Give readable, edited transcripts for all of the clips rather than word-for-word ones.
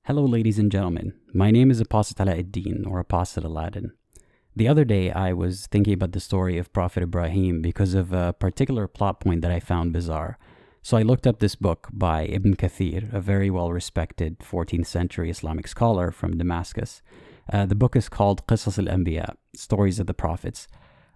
Hello ladies and gentlemen, my name is Apostate or Apostate Aladdin. The other day I was thinking about the story of Prophet Ibrahim because of a particular plot point that I found bizarre. So I looked up this book by Ibn Kathir, a very well-respected 14th century Islamic scholar from Damascus. The book is called Qisas الأنبياء, Stories of the Prophets.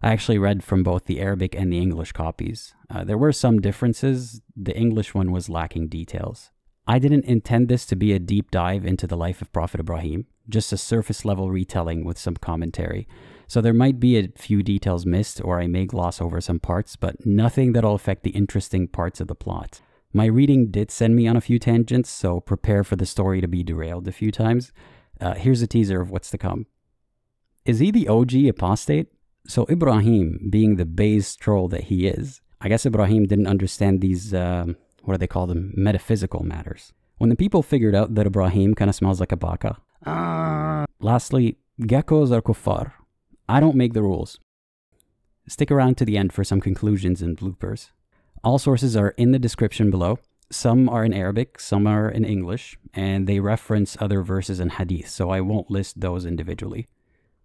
I actually read from both the Arabic and the English copies. There were some differences. The English one was lacking details. I didn't intend this to be a deep dive into the life of Prophet Ibrahim, just a surface level retelling with some commentary. So there might be a few details missed, or I may gloss over some parts, but nothing that'll affect the interesting parts of the plot. My reading did send me on a few tangents, so prepare for the story to be derailed a few times. Here's a teaser of what's to come. Is he the OG apostate? So Ibrahim, being the base troll that he is, I guess Ibrahim didn't understand these, what do they call them, metaphysical matters. When the people figured out that Ibrahim kind of smells like a baka. Lastly, geckos are kuffar. I don't make the rules. Stick around to the end for some conclusions and bloopers. All sources are in the description below. Some are in Arabic, some are in English, and they reference other verses and hadith, so I won't list those individually.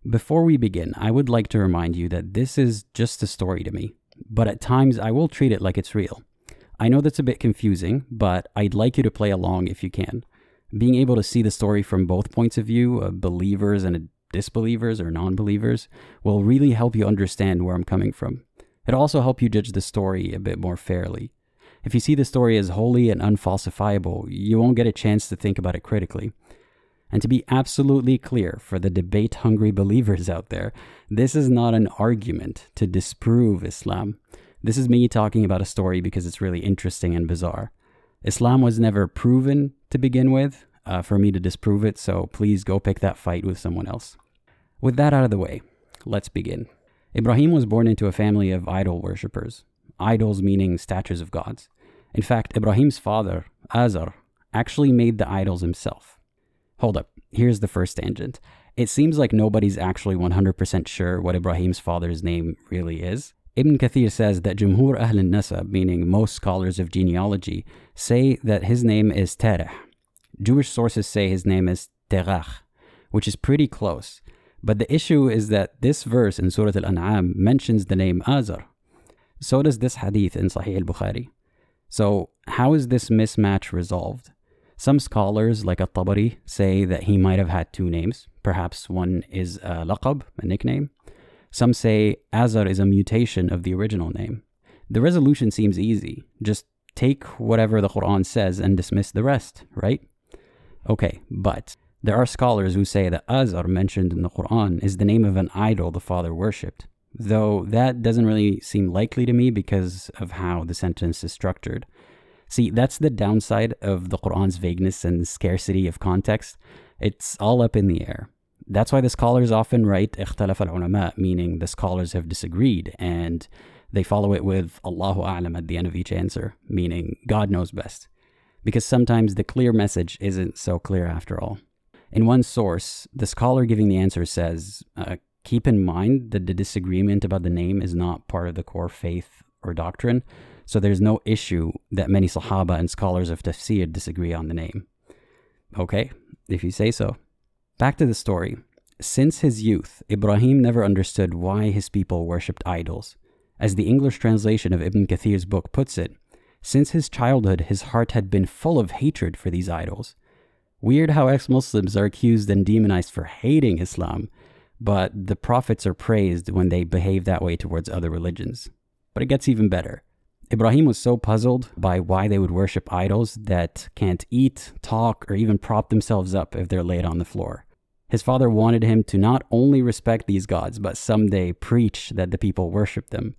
Before we begin, I would like to remind you that this is just a story to me, but at times I will treat it like it's real. I know that's a bit confusing, but I'd like you to play along if you can. Being able to see the story from both points of view, believers and disbelievers or non-believers, will really help you understand where I'm coming from. It'll also help you judge the story a bit more fairly. If you see the story as holy and unfalsifiable, you won't get a chance to think about it critically. And to be absolutely clear for the debate-hungry believers out there, this is not an argument to disprove Islam. This is me talking about a story because it's really interesting and bizarre. Islam was never proven to begin with for me to disprove it, so please go pick that fight with someone else. With that out of the way, let's begin. Ibrahim was born into a family of idol worshippers. Idols meaning statues of gods. In fact, Ibrahim's father, Azar, actually made the idols himself. Hold up, here's the first tangent. It seems like nobody's actually 100% sure what Ibrahim's father's name really is. Ibn Kathir says that Jumhur Ahl al-Nasab, meaning most scholars of genealogy, say that his name is Terah. Jewish sources say his name is Terach, which is pretty close. But the issue is that this verse in Surah Al-An'am mentions the name Azar. So does this hadith in Sahih al-Bukhari. So how is this mismatch resolved? Some scholars, like At-Tabari, say that he might have had two names. Perhaps one is a laqab, a nickname. Some say Azar is a mutation of the original name. The resolution seems easy. Just take whatever the Quran says and dismiss the rest, right? Okay, but there are scholars who say that Azar mentioned in the Quran is the name of an idol the father worshipped. Though that doesn't really seem likely to me because of how the sentence is structured. See, that's the downside of the Quran's vagueness and scarcity of context. It's all up in the air. That's why the scholars often write اختلف العلماء, meaning the scholars have disagreed, and they follow it with الله أعلم at the end of each answer, meaning God knows best. Because sometimes the clear message isn't so clear after all. In one source, the scholar giving the answer says, keep in mind that the disagreement about the name is not part of the core faith or doctrine, so there's no issue that many Sahaba and scholars of tafsir disagree on the name. Okay, if you say so. Back to the story. Since his youth, Ibrahim never understood why his people worshipped idols. As the English translation of Ibn Kathir's book puts it, since his childhood, his heart had been full of hatred for these idols. Weird how ex-Muslims are accused and demonized for hating Islam, but the prophets are praised when they behave that way towards other religions. But it gets even better. Ibrahim was so puzzled by why they would worship idols that can't eat, talk, or even prop themselves up if they're laid on the floor. His father wanted him to not only respect these gods, but someday preach that the people worship them.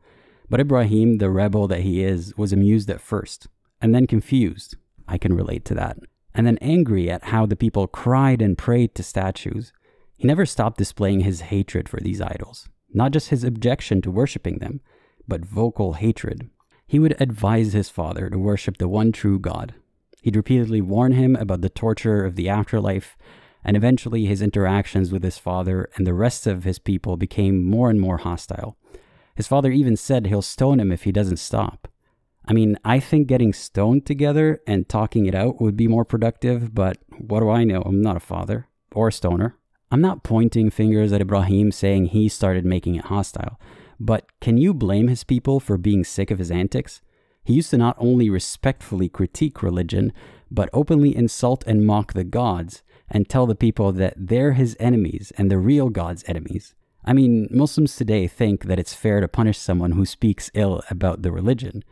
But Ibrahim, the rebel that he is, was amused at first, and then confused. I can relate to that. And then angry at how the people cried and prayed to statues. He never stopped displaying his hatred for these idols. Not just his objection to worshipping them, but vocal hatred. He would advise his father to worship the one true God. He'd repeatedly warn him about the torture of the afterlife, and eventually his interactions with his father and the rest of his people became more and more hostile. His father even said he'll stone him if he doesn't stop. I mean, I think getting stoned together and talking it out would be more productive, but what do I know? I'm not a father or a stoner. I'm not pointing fingers at Ibrahim saying he started making it hostile, but can you blame his people for being sick of his antics? He used to not only respectfully critique religion, but openly insult and mock the gods and tell the people that they're his enemies and the real God's enemies. I mean, Muslims today think that it's fair to punish someone who speaks ill about the religion.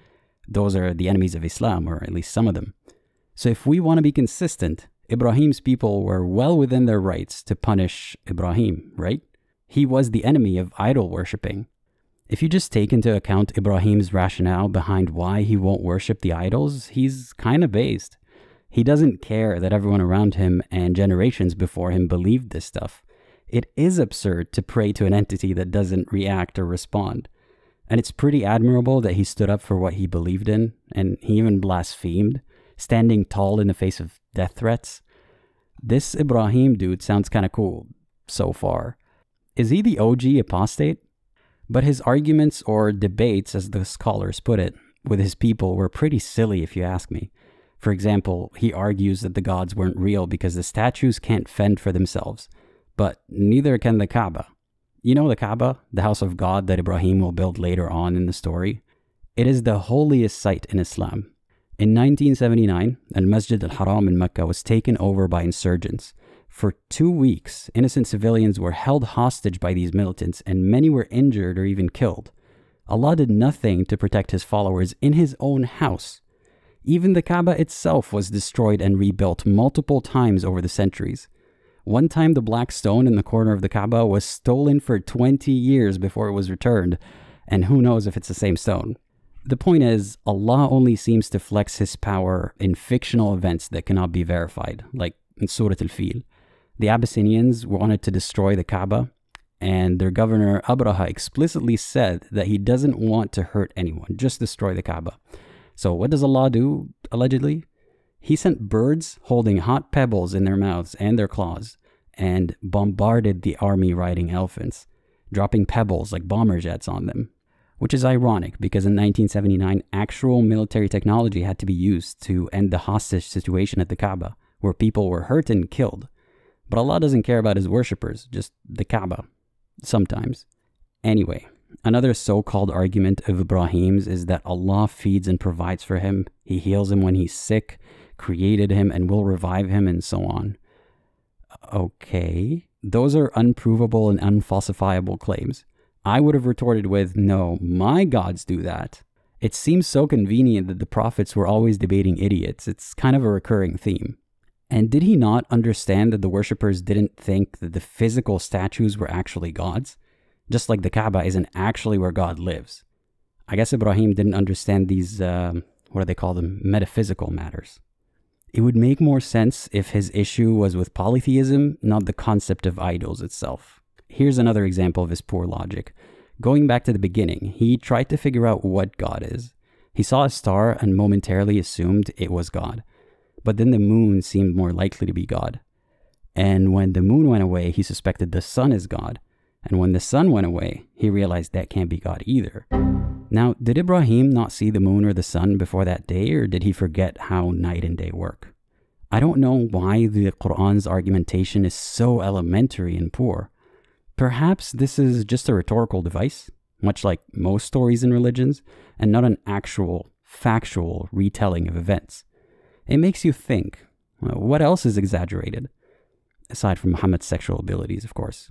Those are the enemies of Islam, or at least some of them. So if we want to be consistent, Ibrahim's people were well within their rights to punish Ibrahim, right? He was the enemy of idol worshipping. If you just take into account Ibrahim's rationale behind why he won't worship the idols, he's kind of based. He doesn't care that everyone around him and generations before him believed this stuff. It is absurd to pray to an entity that doesn't react or respond. And it's pretty admirable that he stood up for what he believed in, and he even blasphemed, standing tall in the face of death threats. This Ibrahim dude sounds kind of cool so far. Is he the OG apostate? But his arguments or debates, as the scholars put it, with his people were pretty silly if you ask me. For example, he argues that the gods weren't real because the statues can't fend for themselves, but neither can the Kaaba. You know the Kaaba, the house of God that Ibrahim will build later on in the story? It is the holiest site in Islam. In 1979, Al-Masjid al-Haram in Mecca was taken over by insurgents. For 2 weeks, innocent civilians were held hostage by these militants, and many were injured or even killed. Allah did nothing to protect his followers in his own house. Even the Kaaba itself was destroyed and rebuilt multiple times over the centuries. One time, the black stone in the corner of the Kaaba was stolen for 20 years before it was returned, and who knows if it's the same stone. The point is, Allah only seems to flex his power in fictional events that cannot be verified, like in Surah Al-Fil. The Abyssinians wanted to destroy the Kaaba, and their governor Abraha explicitly said that he doesn't want to hurt anyone, just destroy the Kaaba. So what does Allah do, allegedly? He sent birds holding hot pebbles in their mouths and their claws, and bombarded the army riding elephants, dropping pebbles like bomber jets on them. Which is ironic, because in 1979, actual military technology had to be used to end the hostage situation at the Kaaba, where people were hurt and killed. But Allah doesn't care about his worshippers, just the Kaaba. Sometimes. Anyway, another so-called argument of Ibrahim's is that Allah feeds and provides for him, he heals him when he's sick, created him and will revive him, and so on. Okay, those are unprovable and unfalsifiable claims. I would have retorted with, no, my gods do that. It seems so convenient that the prophets were always debating idiots. It's kind of a recurring theme. And did he not understand that the worshippers didn't think that the physical statues were actually gods? Just like the Kaaba isn't actually where God lives. I guess Ibrahim didn't understand these, what do they call them, metaphysical matters. It would make more sense if his issue was with polytheism, not the concept of idols itself. Here's another example of his poor logic. Going back to the beginning, he tried to figure out what God is. He saw a star and momentarily assumed it was God. But then the moon seemed more likely to be God. And when the moon went away, he suspected the sun is God. And when the sun went away, he realized that can't be God either. Now, did Ibrahim not see the moon or the sun before that day, or did he forget how night and day work? I don't know why the Quran's argumentation is so elementary and poor. Perhaps this is just a rhetorical device, much like most stories in religions, and not an actual, factual retelling of events. It makes you think, what else is exaggerated? Aside from Muhammad's sexual abilities, of course.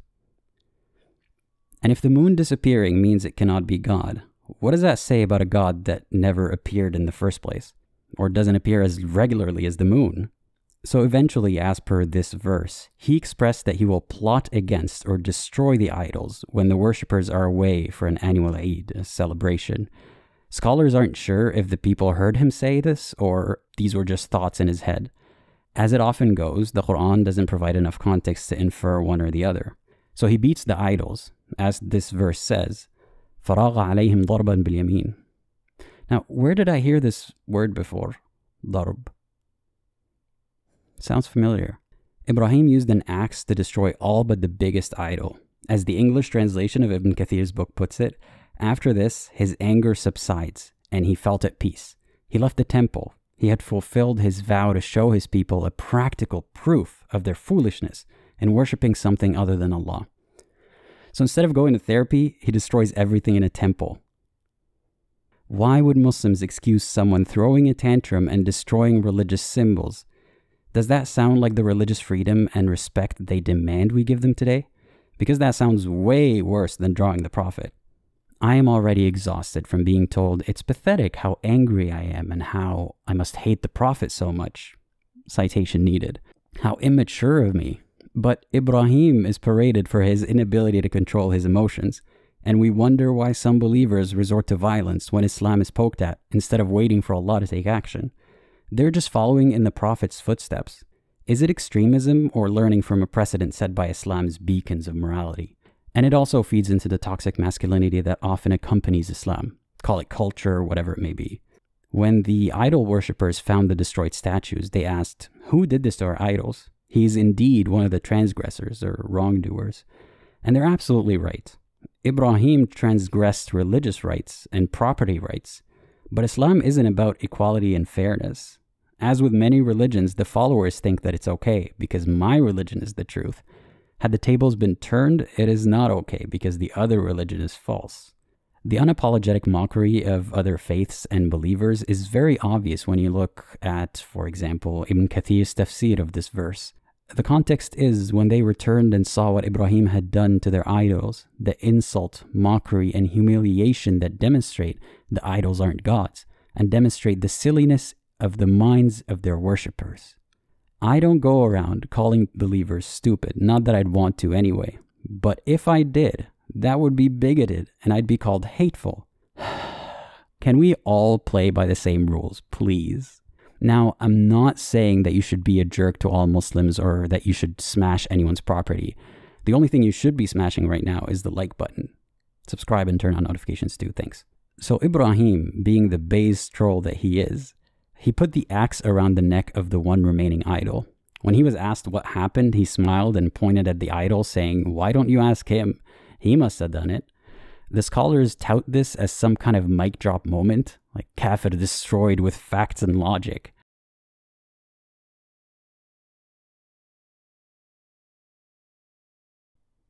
And if the moon disappearing means it cannot be God, what does that say about a God that never appeared in the first place? Or doesn't appear as regularly as the moon? So eventually, as per this verse, he expressed that he will plot against or destroy the idols when the worshippers are away for an annual Eid, a celebration. Scholars aren't sure if the people heard him say this or these were just thoughts in his head. As it often goes, the Quran doesn't provide enough context to infer one or the other. So he beats the idols, as this verse says, فَرَاغَ عَلَيْهِمْ ضَرْبًا بِالْيَمِينِ. Now, where did I hear this word before? ضرب. Sounds familiar. Ibrahim used an axe to destroy all but the biggest idol. As the English translation of Ibn Kathir's book puts it, after this, his anger subsides, and he felt at peace. He left the temple. He had fulfilled his vow to show his people a practical proof of their foolishness in worshipping something other than Allah. So instead of going to therapy, he destroys everything in a temple. Why would Muslims excuse someone throwing a tantrum and destroying religious symbols? Does that sound like the religious freedom and respect they demand we give them today? Because that sounds way worse than drawing the Prophet. I am already exhausted from being told it's pathetic how angry I am and how I must hate the Prophet so much. Citation needed. How immature of me. But Ibrahim is paraded for his inability to control his emotions, and we wonder why some believers resort to violence when Islam is poked at instead of waiting for Allah to take action. They're just following in the Prophet's footsteps. Is it extremism or learning from a precedent set by Islam's beacons of morality? And it also feeds into the toxic masculinity that often accompanies Islam. Call it culture, whatever it may be. When the idol worshippers found the destroyed statues, they asked, "Who did this to our idols? He is indeed one of the transgressors or wrongdoers." And they're absolutely right. Ibrahim transgressed religious rights and property rights, but Islam isn't about equality and fairness. As with many religions, the followers think that it's okay because my religion is the truth. Had the tables been turned, it is not okay because the other religion is false. The unapologetic mockery of other faiths and believers is very obvious when you look at, for example, Ibn Kathir's tafsir of this verse. The context is when they returned and saw what Ibrahim had done to their idols, the insult, mockery, and humiliation that demonstrate the idols aren't gods, and demonstrate the silliness of the minds of their worshippers. I don't go around calling believers stupid, not that I'd want to anyway, but if I did, that would be bigoted and I'd be called hateful. Can we all play by the same rules, please? Now, I'm not saying that you should be a jerk to all Muslims or that you should smash anyone's property. The only thing you should be smashing right now is the like button. Subscribe and turn on notifications too, thanks. So Ibrahim, being the base troll that he is, he put the axe around the neck of the one remaining idol. When he was asked what happened, he smiled and pointed at the idol, saying, "Why don't you ask him? He must have done it." The scholars tout this as some kind of mic drop moment, like Kathir destroyed with facts and logic.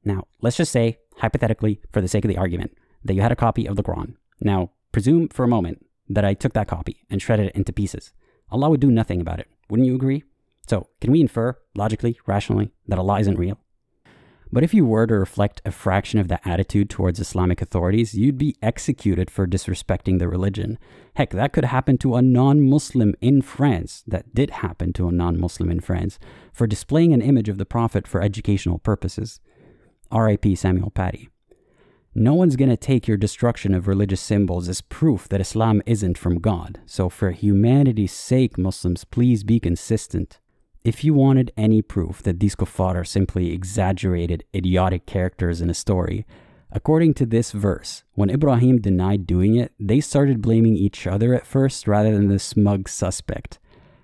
Now, let's just say, hypothetically, for the sake of the argument, that you had a copy of the Quran. Now, presume for a moment that I took that copy and shredded it into pieces. Allah would do nothing about it. Wouldn't you agree? So, can we infer, logically, rationally, that Allah isn't real? But if you were to reflect a fraction of that attitude towards Islamic authorities, you'd be executed for disrespecting the religion. Heck, that could happen to a non-Muslim in France. That did happen to a non-Muslim in France for displaying an image of the Prophet for educational purposes. R.I.P. Samuel Paty. No one's going to take your destruction of religious symbols as proof that Islam isn't from God. So for humanity's sake, Muslims, please be consistent. If you wanted any proof that these kuffar are simply exaggerated, idiotic characters in a story, according to this verse, when Ibrahim denied doing it, they started blaming each other at first rather than the smug suspect.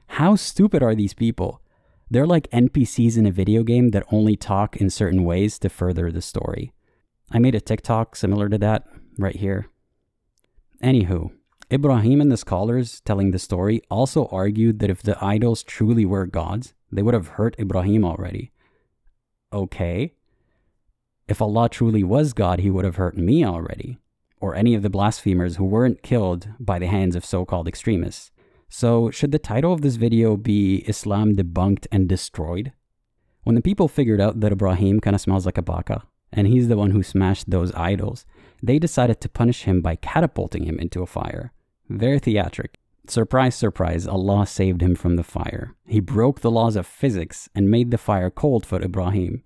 How stupid are these people? They're like NPCs in a video game that only talk in certain ways to further the story. I made a TikTok similar to that right here. Anywho, Ibrahim and the scholars telling the story also argued that if the idols truly were gods, they would have hurt Ibrahim already. Okay. If Allah truly was God, he would have hurt me already, or any of the blasphemers who weren't killed by the hands of so-called extremists. So should the title of this video be Islam Debunked and Destroyed? When the people figured out that Ibrahim kind of smells like a baka, and he's the one who smashed those idols, they decided to punish him by catapulting him into a fire. Very theatric. Surprise, surprise, Allah saved him from the fire. He broke the laws of physics and made the fire cold for Ibrahim.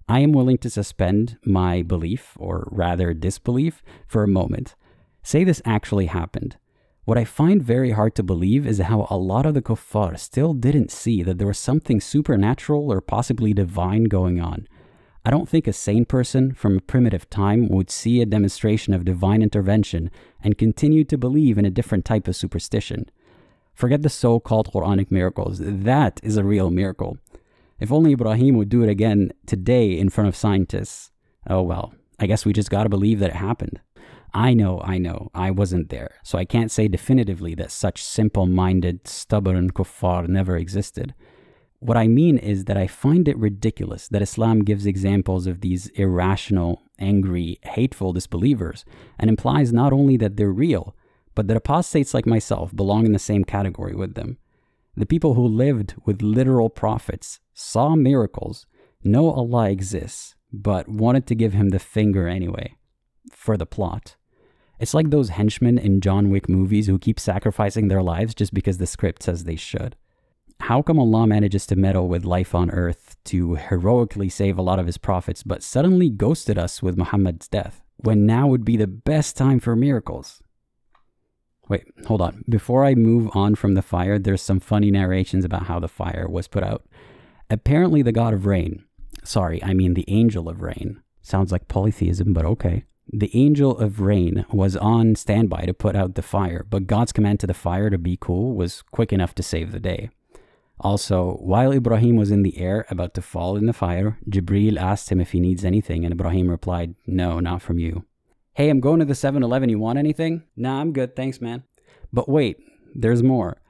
I am willing to suspend my belief, or rather disbelief, for a moment. Say this actually happened. What I find very hard to believe is how a lot of the kuffar still didn't see that there was something supernatural or possibly divine going on. I don't think a sane person from a primitive time would see a demonstration of divine intervention and continue to believe in a different type of superstition. Forget the so-called Quranic miracles. That is a real miracle. If only Ibrahim would do it again today in front of scientists. Oh well, I guess we just gotta believe that it happened. I know, I wasn't there, so I can't say definitively that such simple-minded, stubborn kuffar never existed. What I mean is that I find it ridiculous that Islam gives examples of these irrational, angry, hateful disbelievers and implies not only that they're real, but that apostates like myself belong in the same category with them. The people who lived with literal prophets, saw miracles, know Allah exists, but wanted to give him the finger anyway, for the plot. It's like those henchmen in John Wick movies who keep sacrificing their lives just because the script says they should. How come Allah manages to meddle with life on earth to heroically save a lot of his prophets, but suddenly ghosted us with Muhammad's death, when now would be the best time for miracles? Wait, hold on. Before I move on from the fire, there's some funny narrations about how the fire was put out. Apparently the god of rain, sorry, I mean the angel of rain. Sounds like polytheism, but okay. The angel of rain was on standby to put out the fire, but God's command to the fire to be cool was quick enough to save the day. Also, while Ibrahim was in the air about to fall in the fire, Jibreel asked him if he needs anything, and Ibrahim replied, "No, not from you." "Hey, I'm going to the 7-Eleven, you want anything?" "Nah, I'm good, thanks, man." But wait, there's more.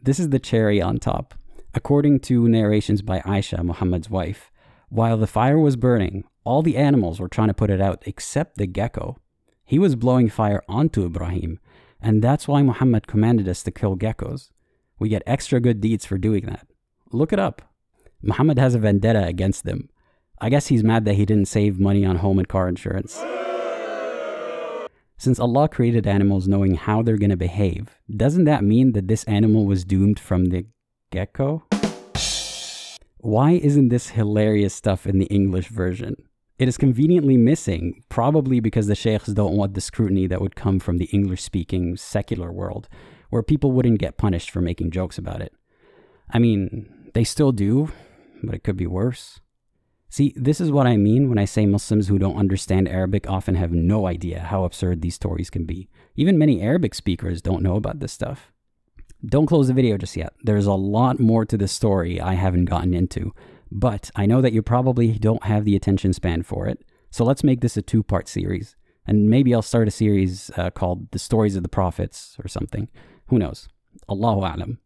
This is the cherry on top. According to narrations by Aisha, Muhammad's wife, while the fire was burning, all the animals were trying to put it out except the gecko. He was blowing fire onto Ibrahim, and that's why Muhammad commanded us to kill geckos. We get extra good deeds for doing that. Look it up. Muhammad has a vendetta against them. I guess he's mad that he didn't save money on home and car insurance. Since Allah created animals knowing how they're going to behave, doesn't that mean that this animal was doomed from the gecko? Why isn't this hilarious stuff in the English version? It is conveniently missing, probably because the sheikhs don't want the scrutiny that would come from the English-speaking secular world, where people wouldn't get punished for making jokes about it. I mean, they still do, but it could be worse. See, this is what I mean when I say Muslims who don't understand Arabic often have no idea how absurd these stories can be. Even many Arabic speakers don't know about this stuff. Don't close the video just yet. There's a lot more to this story I haven't gotten into, but I know that you probably don't have the attention span for it, so let's make this a 2-part series. And maybe I'll start a series called The Stories of the Prophets or something. Who knows? Allahu A'lem.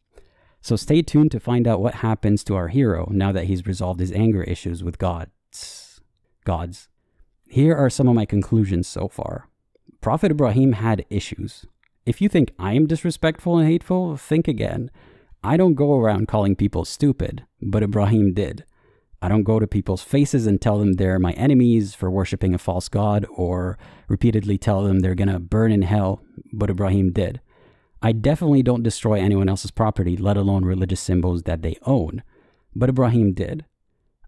So stay tuned to find out what happens to our hero now that he's resolved his anger issues with gods. Here are some of my conclusions so far. Prophet Ibrahim had issues. If you think I am disrespectful and hateful, think again. I don't go around calling people stupid, but Ibrahim did. I don't go to people's faces and tell them they're my enemies for worshipping a false god, or repeatedly tell them they're gonna burn in hell, but Ibrahim did. I definitely don't destroy anyone else's property, let alone religious symbols that they own, but Ibrahim did.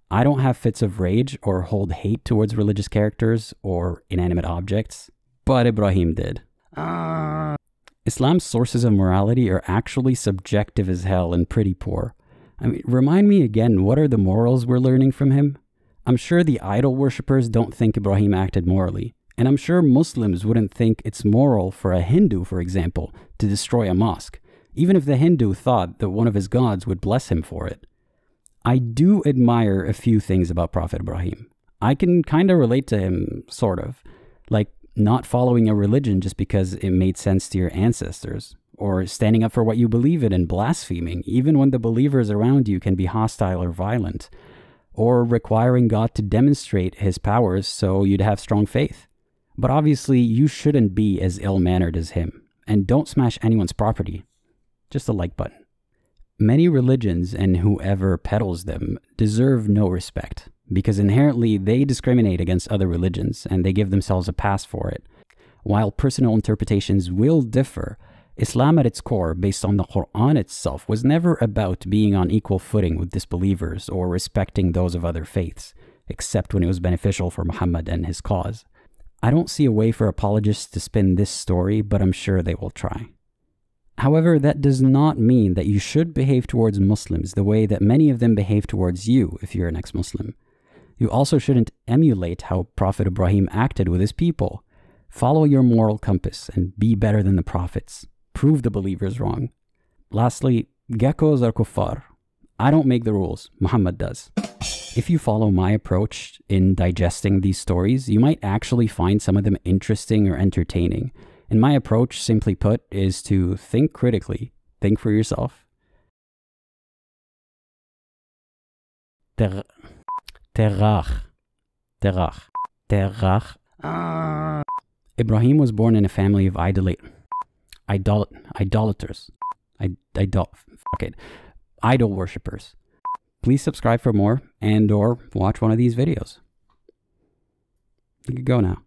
I don't have fits of rage or hold hate towards religious characters or inanimate objects, but Ibrahim did. Islam's sources of morality are actually subjective as hell and pretty poor. I mean, remind me again, what are the morals we're learning from him? I'm sure the idol worshippers don't think Ibrahim acted morally. And I'm sure Muslims wouldn't think it's moral for a Hindu, for example, to destroy a mosque, even if the Hindu thought that one of his gods would bless him for it. I do admire a few things about Prophet Ibrahim. I can kind of relate to him, sort of. Like not following a religion just because it made sense to your ancestors, or standing up for what you believe in and blaspheming, even when the believers around you can be hostile or violent, or requiring God to demonstrate his powers so you'd have strong faith. But obviously, you shouldn't be as ill-mannered as him, and don't smash anyone's property. Just a like button. Many religions and whoever peddles them deserve no respect, because inherently they discriminate against other religions and they give themselves a pass for it. While personal interpretations will differ, Islam at its core, based on the Quran itself, was never about being on equal footing with disbelievers or respecting those of other faiths, except when it was beneficial for Muhammad and his cause. I don't see a way for apologists to spin this story, but I'm sure they will try. However, that does not mean that you should behave towards Muslims the way that many of them behave towards you if you're an ex-Muslim. You also shouldn't emulate how Prophet Ibrahim acted with his people. Follow your moral compass and be better than the prophets. Prove the believers wrong. Lastly, geckos are kuffar. I don't make the rules, Muhammad does. If you follow my approach in digesting these stories, you might actually find some of them interesting or entertaining. And my approach, simply put, is to think critically. Think for yourself. Ibrahim was born in a family of idolaters. Idol worshippers. Please subscribe for more and or watch one of these videos. You can go now.